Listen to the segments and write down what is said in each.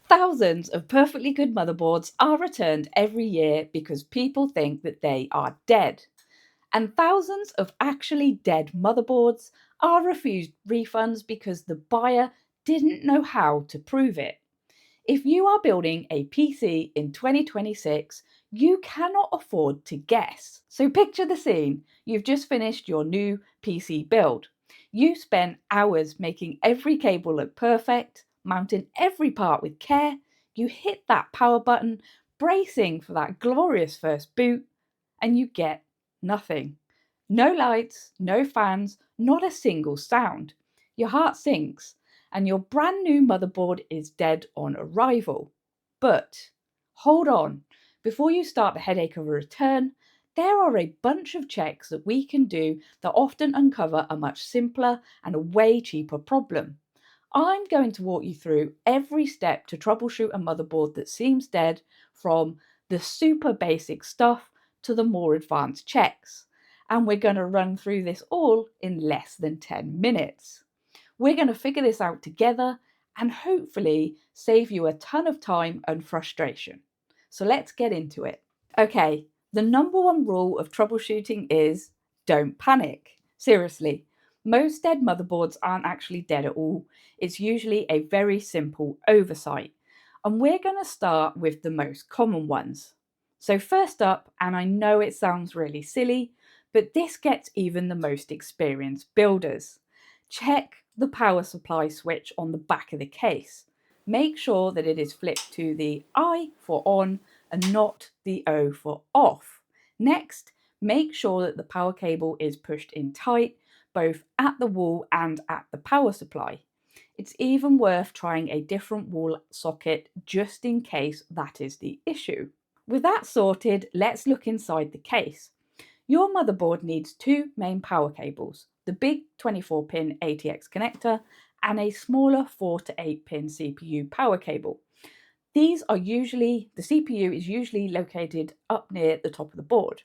Thousands of perfectly good motherboards are returned every year because people think that they are dead. And thousands of actually dead motherboards are refused refunds because the buyer didn't know how to prove it. If you are building a PC in 2026, you cannot afford to guess. So picture the scene. You've just finished your new PC build. You spent hours making every cable look perfect, mounting every part with care. You hit that power button, bracing for that glorious first boot, and you get nothing. No lights, no fans, not a single sound. Your heart sinks and your brand new motherboard is dead on arrival. But hold on, before you start the headache of a return, there are a bunch of checks that we can do that often uncover a much simpler and a way cheaper problem. I'm going to walk you through every step to troubleshoot a motherboard that seems dead, from the super basic stuff to the more advanced checks. And we're going to run through this all in less than 10 minutes. We're going to figure this out together and hopefully save you a ton of time and frustration. So let's get into it. Okay, the number one rule of troubleshooting is don't panic. Seriously, most dead motherboards aren't actually dead at all. It's usually a very simple oversight. And we're going to start with the most common ones. So first up, and I know it sounds really silly, but this gets even the most experienced builders. Check the power supply switch on the back of the case. Make sure that it is flipped to the I for on and not the O for off. Next, make sure that the power cable is pushed in tight, both at the wall and at the power supply. It's even worth trying a different wall socket just in case that is the issue. With that sorted, let's look inside the case. Your motherboard needs two main power cables, the big 24-pin ATX connector and a smaller 4 to 8-pin CPU power cable. The CPU is usually located up near the top of the board.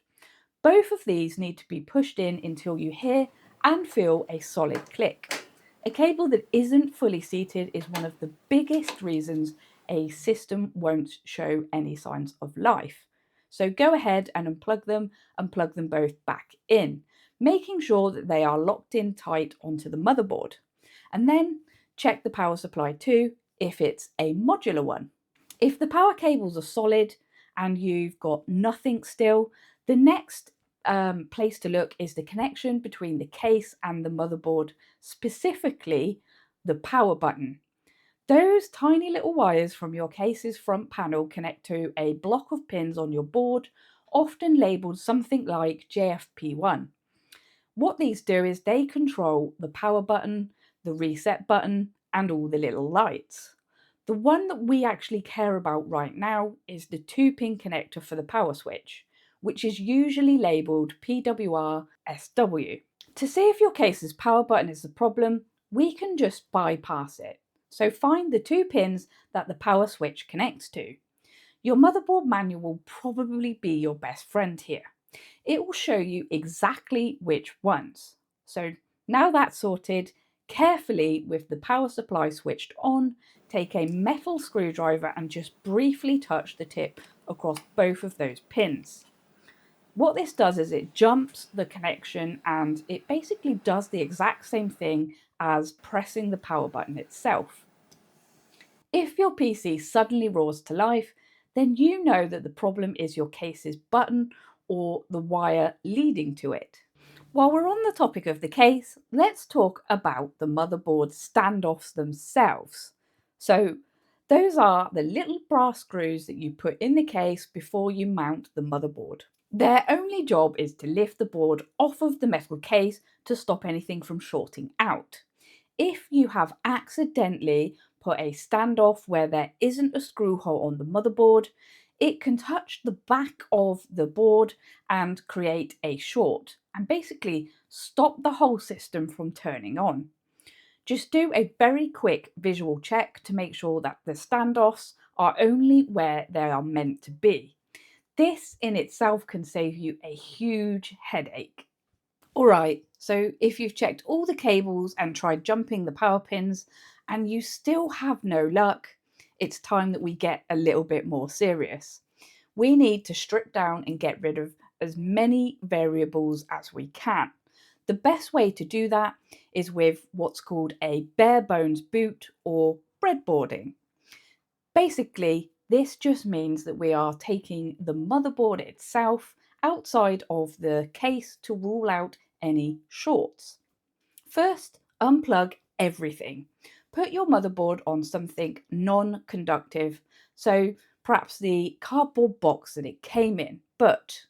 Both of these need to be pushed in until you hear and feel a solid click. A cable that isn't fully seated is one of the biggest reasons a system won't show any signs of life. So go ahead and unplug them and plug them both back in, making sure that they are locked in tight onto the motherboard. And then check the power supply too, if it's a modular one. If the power cables are solid and you've got nothing still, the next place to look is the connection between the case and the motherboard, specifically the power button. Those tiny little wires from your case's front panel connect to a block of pins on your board, often labelled something like JFP1. What these do is they control the power button, the reset button, and all the little lights. The one that we actually care about right now is the 2-pin connector for the power switch, which is usually labelled PWR-SW. To see if your case's power button is the problem, we can just bypass it. So find the 2 pins that the power switch connects to. Your motherboard manual will probably be your best friend here. It will show you exactly which ones. So now that's sorted, carefully with the power supply switched on, take a metal screwdriver and just briefly touch the tip across both of those pins. What this does is it jumps the connection and it basically does the exact same thing as pressing the power button itself. If your PC suddenly roars to life, then you know that the problem is your case's button or the wire leading to it. While we're on the topic of the case, let's talk about the motherboard standoffs themselves. So, those are the little brass screws that you put in the case before you mount the motherboard. Their only job is to lift the board off of the metal case to stop anything from shorting out. If you have accidentally put a standoff where there isn't a screw hole on the motherboard, it can touch the back of the board and create a short and basically stop the whole system from turning on. Just do a very quick visual check to make sure that the standoffs are only where they are meant to be. This in itself can save you a huge headache. Alright, so if you've checked all the cables and tried jumping the power pins and you still have no luck, it's time that we get a little bit more serious. We need to strip down and get rid of as many variables as we can. The best way to do that is with what's called a bare bones boot or breadboarding. Basically, this just means that we are taking the motherboard itself outside of the case to rule out any shorts. First, unplug everything. Put your motherboard on something non-conductive, so perhaps the cardboard box that it came in, but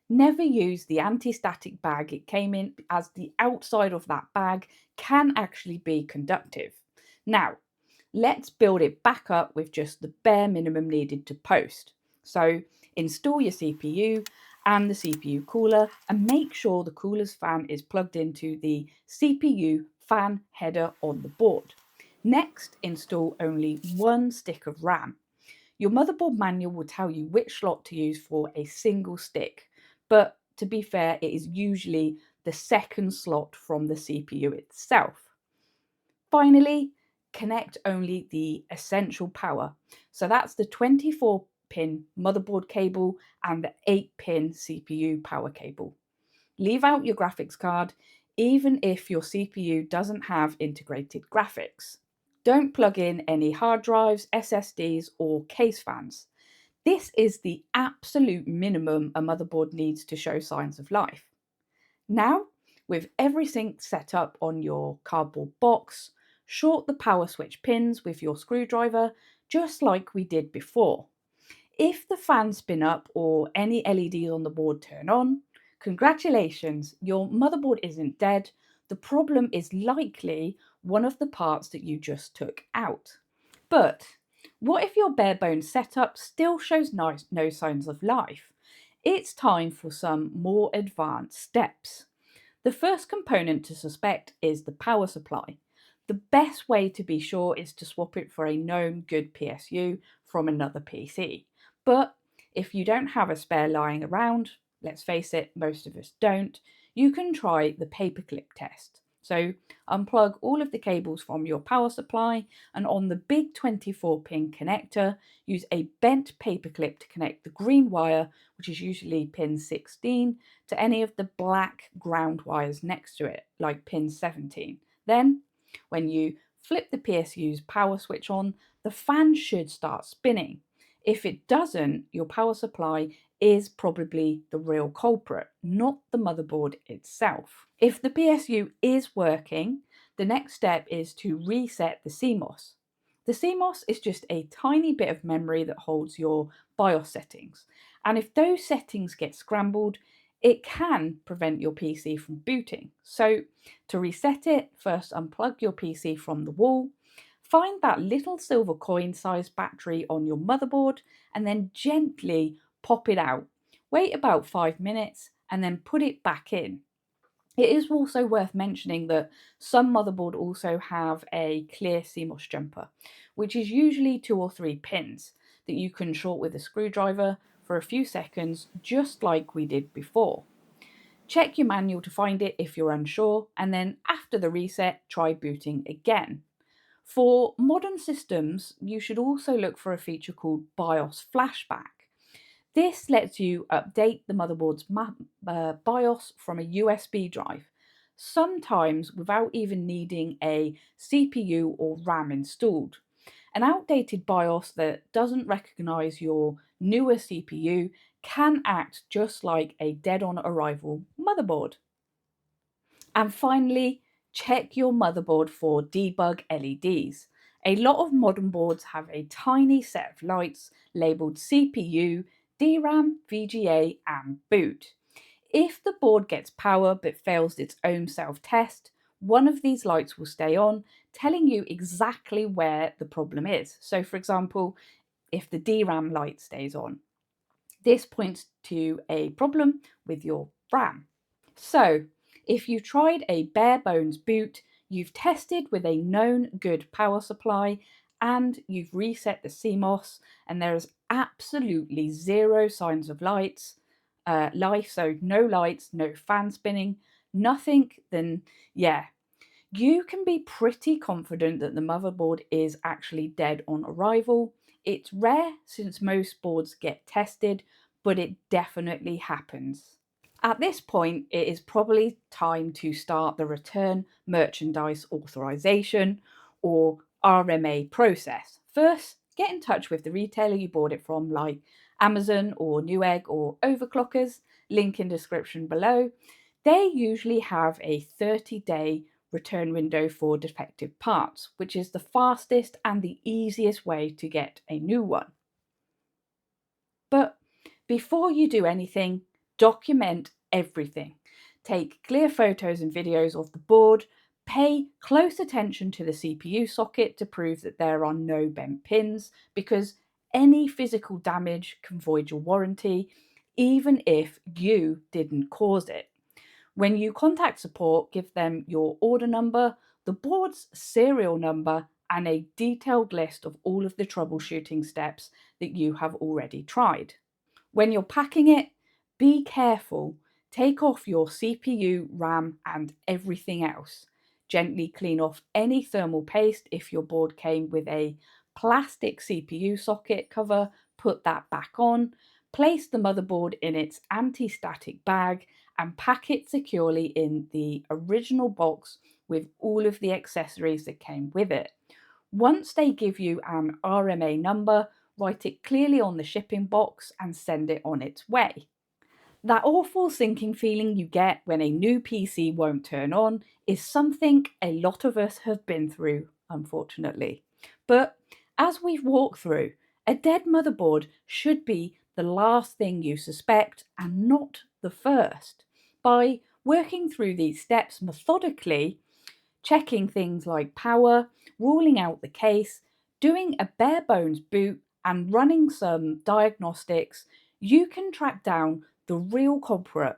never use the anti-static bag it came in, as the outside of that bag can actually be conductive. Now, let's build it back up with just the bare minimum needed to post. So install your CPU and the CPU cooler, and make sure the cooler's fan is plugged into the CPU fan header on the board. Next, install only one stick of RAM. Your motherboard manual will tell you which slot to use for a single stick, but to be fair, it is usually the second slot from the CPU itself. Finally, connect only the essential power. So that's the 24-pin motherboard cable and the 8-pin CPU power cable. Leave out your graphics card, even if your CPU doesn't have integrated graphics. Don't plug in any hard drives, SSDs, or case fans. This is the absolute minimum a motherboard needs to show signs of life. Now, with everything set up on your cardboard box, short the power switch pins with your screwdriver, just like we did before. If the fans spin up or any LEDs on the board turn on, congratulations, your motherboard isn't dead. The problem is likely one of the parts that you just took out. But what if your bare bones setup still shows no signs of life? It's time for some more advanced steps. The first component to suspect is the power supply. The best way to be sure is to swap it for a known good PSU from another PC. But if you don't have a spare lying around, let's face it, most of us don't, you can try the paperclip test. So unplug all of the cables from your power supply, and on the big 24-pin connector, use a bent paperclip to connect the green wire, which is usually pin 16, to any of the black ground wires next to it, like pin 17. Then, when you flip the PSU's power switch on, the fan should start spinning. If it doesn't, your power supply is probably the real culprit, not the motherboard itself. If the PSU is working, the next step is to reset the CMOS. The CMOS is just a tiny bit of memory that holds your BIOS settings, and if those settings get scrambled, it can prevent your PC from booting. So to reset it, first unplug your PC from the wall, find that little silver coin sized battery on your motherboard, and then gently pop it out. Wait about 5 minutes and then put it back in. It is also worth mentioning that some motherboard also have a clear CMOS jumper, which is usually 2 or 3 pins that you can short with a screwdriver for a few seconds, just like we did before. Check your manual to find it if you're unsure, and then after the reset, try booting again. For modern systems, you should also look for a feature called BIOS Flashback. This lets you update the motherboard's BIOS from a USB drive, sometimes without even needing a CPU or RAM installed. An outdated BIOS that doesn't recognize your newer CPU can act just like a dead-on arrival motherboard. And finally, check your motherboard for debug LEDs. A lot of modern boards have a tiny set of lights labelled CPU, DRAM, VGA, and boot. If the board gets power but fails its own self-test, one of these lights will stay on, telling you exactly where the problem is. So for example, if the DRAM light stays on, this points to a problem with your RAM. So, if you tried a bare bones boot, you've tested with a known good power supply, and you've reset the CMOS, and there is absolutely zero signs of life, so no lights, no fan spinning, nothing, then yeah, You can be pretty confident that the motherboard is actually dead on arrival. It's rare since most boards get tested, but it definitely happens. At this point, it is probably time to start the Return Merchandise Authorization or RMA process. First, get in touch with the retailer you bought it from, like Amazon or Newegg or Overclockers, link in description below. They usually have a 30-day return window for defective parts, which is the fastest and the easiest way to get a new one. But before you do anything, document everything. Take clear photos and videos of the board. Pay close attention to the CPU socket to prove that there are no bent pins, because any physical damage can void your warranty, even if you didn't cause it. When you contact support, give them your order number, the board's serial number, and a detailed list of all of the troubleshooting steps that you have already tried. When you're packing it, be careful. Take off your CPU, RAM, and everything else. Gently clean off any thermal paste. If your board came with a plastic CPU socket cover, put that back on. Place the motherboard in its anti-static bag and pack it securely in the original box with all of the accessories that came with it. Once they give you an RMA number, write it clearly on the shipping box and send it on its way. That awful sinking feeling you get when a new PC won't turn on is something a lot of us have been through, unfortunately. But as we've walked through, a dead motherboard should be the last thing you suspect and not the first. By working through these steps methodically, checking things like power, ruling out the case, doing a bare bones boot, and running some diagnostics, you can track down the real culprit.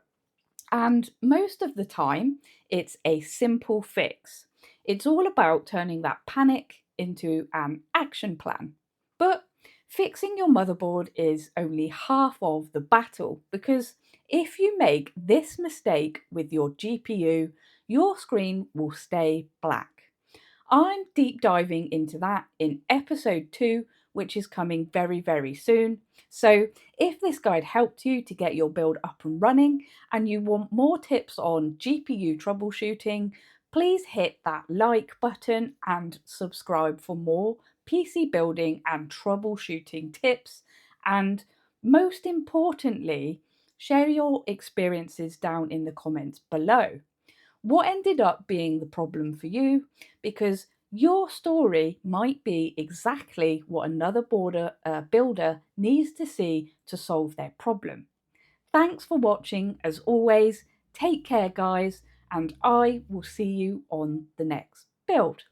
And most of the time, it's a simple fix. It's all about turning that panic into an action plan. But fixing your motherboard is only half of the battle, because if you make this mistake with your GPU, your screen will stay black. I'm deep diving into that in episode 2, which is coming very, very soon. So, if this guide helped you to get your build up and running and you want more tips on GPU troubleshooting, please hit that like button and subscribe for more PC building and troubleshooting tips. And most importantly, share your experiences down in the comments below. What ended up being the problem for you? Because your story might be exactly what another builder needs to see to solve their problem. Thanks for watching as always. Take care, guys, and I will see you on the next build.